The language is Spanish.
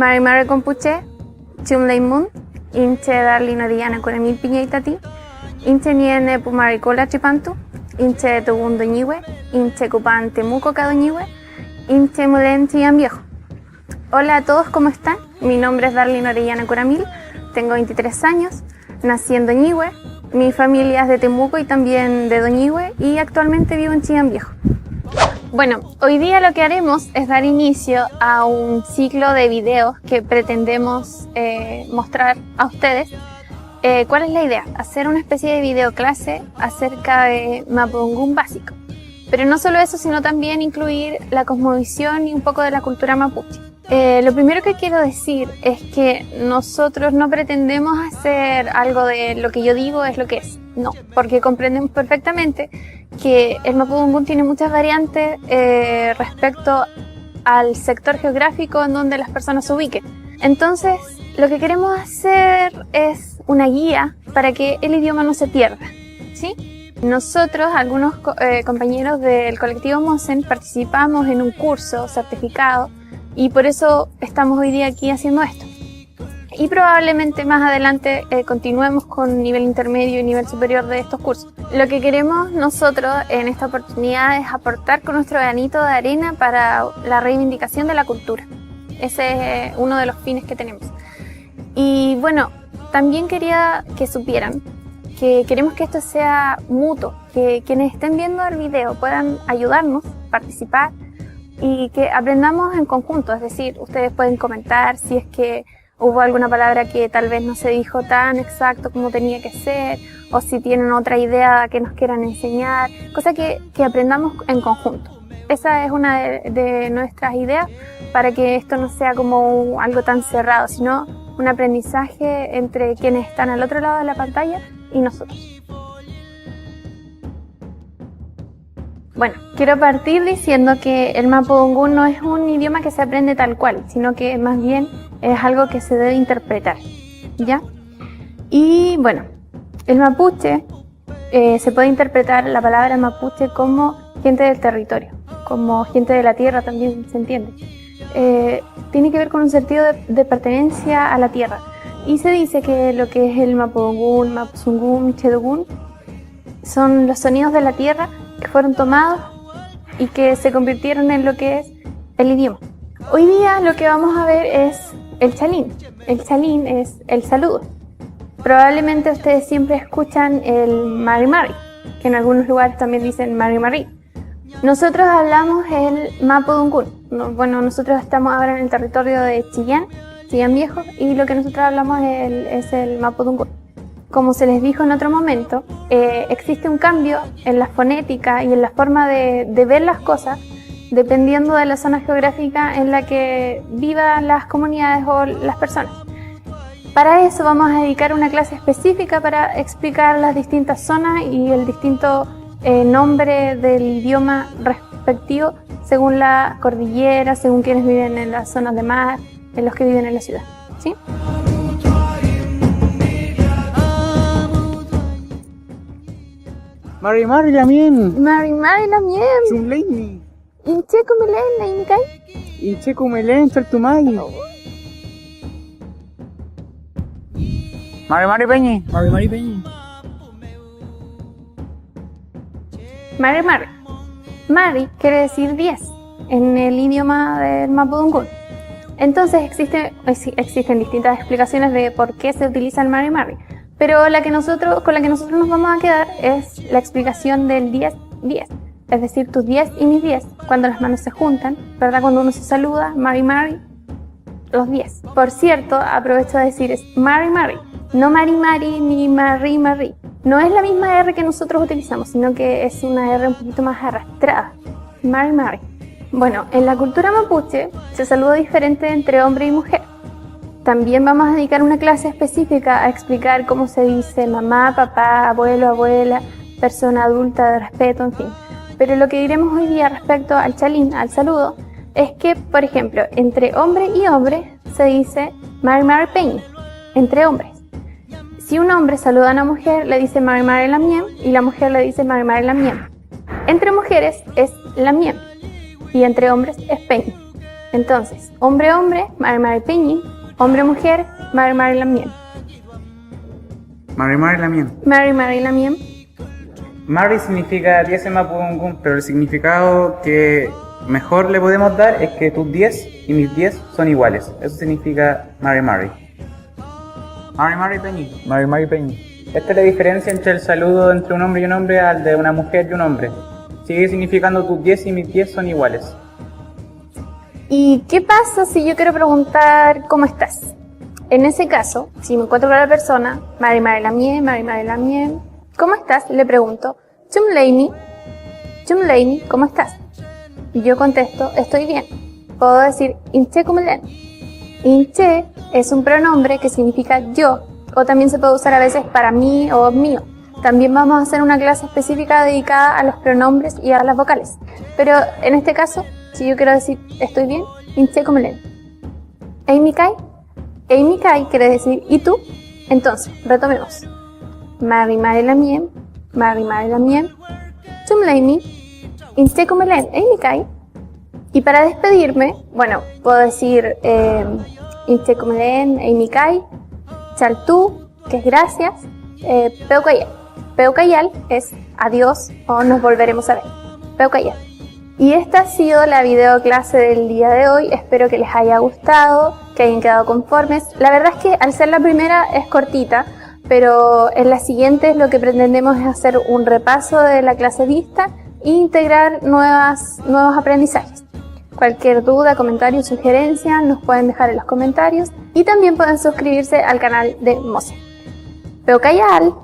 Mari Mari Compuche, Chumley Moon, Inche Darlin Orellana Curamil Piñaitati, Inche Niene Pumaricola Chipantu, Inche Togundo Ñihue, Inche Cupan Temuco Cadoñihue, Inche Mulen Chillán Viejo. Hola a todos, ¿cómo están? Mi nombre es Darlin Orellana Curamil, tengo 23 años, nací en Doñihue, mi familia es de Temuco y también de Doñihue y actualmente vivo en Chillán Viejo. Bueno, hoy día lo que haremos es dar inicio a un ciclo de videos que pretendemos mostrar a ustedes. ¿Cuál es la idea? Hacer una especie de videoclase acerca de Mapudungun básico. Pero no solo eso, sino también incluir la cosmovisión y un poco de la cultura mapuche. Lo primero que quiero decir es que nosotros no pretendemos hacer algo de lo que yo digo es lo que es. No, porque comprendemos perfectamente que el Mapudungun tiene muchas variantes respecto al sector geográfico en donde las personas se ubiquen. Entonces, lo que queremos hacer es una guía para que el idioma no se pierda, ¿sí? Nosotros, algunos compañeros del colectivo Mosen, participamos en un curso certificado y por eso estamos hoy día aquí haciendo esto. Y probablemente más adelante continuemos con nivel intermedio y nivel superior de estos cursos. Lo que queremos nosotros en esta oportunidad es aportar con nuestro granito de arena para la reivindicación de la cultura. Ese es uno de los fines que tenemos. Y bueno, también quería que supieran que queremos que esto sea mutuo, que quienes estén viendo el video puedan ayudarnos, participar y que aprendamos en conjunto. Es decir, ustedes pueden comentar si es que hubo alguna palabra que tal vez no se dijo tan exacto como tenía que ser, o si tienen otra idea que nos quieran enseñar, cosa que aprendamos en conjunto. Esa es una de nuestras ideas para que esto no sea como algo tan cerrado, sino un aprendizaje entre quienes están al otro lado de la pantalla y nosotros. Bueno, quiero partir diciendo que el Mapudungun no es un idioma que se aprende tal cual, sino que más bien es algo que se debe interpretar, ¿ya? Y bueno, el mapuche, se puede interpretar la palabra mapuche como gente del territorio, como gente de la tierra también se entiende. Tiene que ver con un sentido de pertenencia a la tierra. Y se dice que lo que es el Mapudungun, Mapuzungún, Chedogun son los sonidos de la tierra que fueron tomados y que se convirtieron en lo que es el idioma. Hoy día lo que vamos a ver es el chalín. El chalín es el saludo. Probablemente ustedes siempre escuchan el mari mari, que en algunos lugares también dicen mari mari. Nosotros hablamos el Mapudungun. Bueno, nosotros estamos ahora en el territorio de Chillán Viejo, y lo que nosotros hablamos es el Mapudungun. Como se les dijo en otro momento, existe un cambio en la fonética y en la forma de ver las cosas dependiendo de la zona geográfica en la que vivan las comunidades o las personas. Para eso vamos a dedicar una clase específica para explicar las distintas zonas y el distinto nombre del idioma respectivo según la cordillera, según quienes viven en las zonas de mar, en los que viven en la ciudad, ¿sí? Mari Mari Lamien. Mari Mari Lamien. Chumleini. Inche Kumelen Lainikai. Inche Kumelen Chaltumay. Mari Mari Peñi. Mari Mari Peñi. Mari Mari. Mari quiere decir 10 en el idioma del Mapudungun. Entonces existen distintas explicaciones de por qué se utiliza el Mari Mari, pero con la que nosotros nos vamos a quedar es la explicación del 10-10, es decir, tus 10 y mis 10, cuando las manos se juntan, ¿verdad? Cuando uno se saluda, Mari Mari, los 10. Por cierto, aprovecho de decir, es Mari Mari, no Mari Mari ni Mari Mari. No es la misma R que nosotros utilizamos, sino que es una R un poquito más arrastrada, Mari Mari. Bueno, en la cultura mapuche se saluda diferente entre hombre y mujer. También vamos a dedicar una clase específica a explicar cómo se dice mamá, papá, abuelo, abuela, persona adulta de respeto, en fin. Pero lo que diremos hoy día respecto al chalín, al saludo, es que, por ejemplo, entre hombre y hombre se dice Mari Mari Peñi, entre hombres. Si un hombre saluda a una mujer, le dice Mari Mari Lamien y la mujer le dice Mari Mari Lamien. Entre mujeres es Lamien y entre hombres es Peñi. Entonces, hombre-hombre, mari peñi. Hombre-mujer, mari lamien. Mari lamien. Mari lamien. Mari significa 10 en mapudungun, pero el significado que mejor le podemos dar es que tus 10 y mis 10 son iguales. Eso significa Mari. Mari peñi. Mari Peñi. Esta es la diferencia entre el saludo entre un hombre y un hombre al de una mujer y un hombre. Sigue significando tus 10 y mis 10 son iguales. ¿Y qué pasa si yo quiero preguntar cómo estás? En ese caso, si me encuentro con la persona, mari lamien, ¿cómo estás? Le pregunto, chum leimi, ¿cómo estás? Y yo contesto, estoy bien. Puedo decir, inche kumelen. Inche es un pronombre que significa yo, o también se puede usar a veces para mí o mío. También vamos a hacer una clase específica dedicada a los pronombres y a las vocales. Pero en este caso, si yo quiero decir estoy bien, inche kumelen. Eimikai. Eimikai quiere decir ¿y tú? Entonces, retomemos. Mari lamien, chum leimi, inche kumelen, eimikai. Y para despedirme, bueno, puedo decir inche kumelen, eimikai, chaltú, que es gracias, peukayal. Peukayal es adiós o nos volveremos a ver. Peukayal. Y esta ha sido la videoclase del día de hoy. Espero que les haya gustado, que hayan quedado conformes. La verdad es que al ser la primera es cortita, pero en las siguientes lo que pretendemos es hacer un repaso de la clase vista e integrar nuevos aprendizajes. Cualquier duda, comentario, sugerencia nos pueden dejar en los comentarios y también pueden suscribirse al canal de Mose. Peukayal.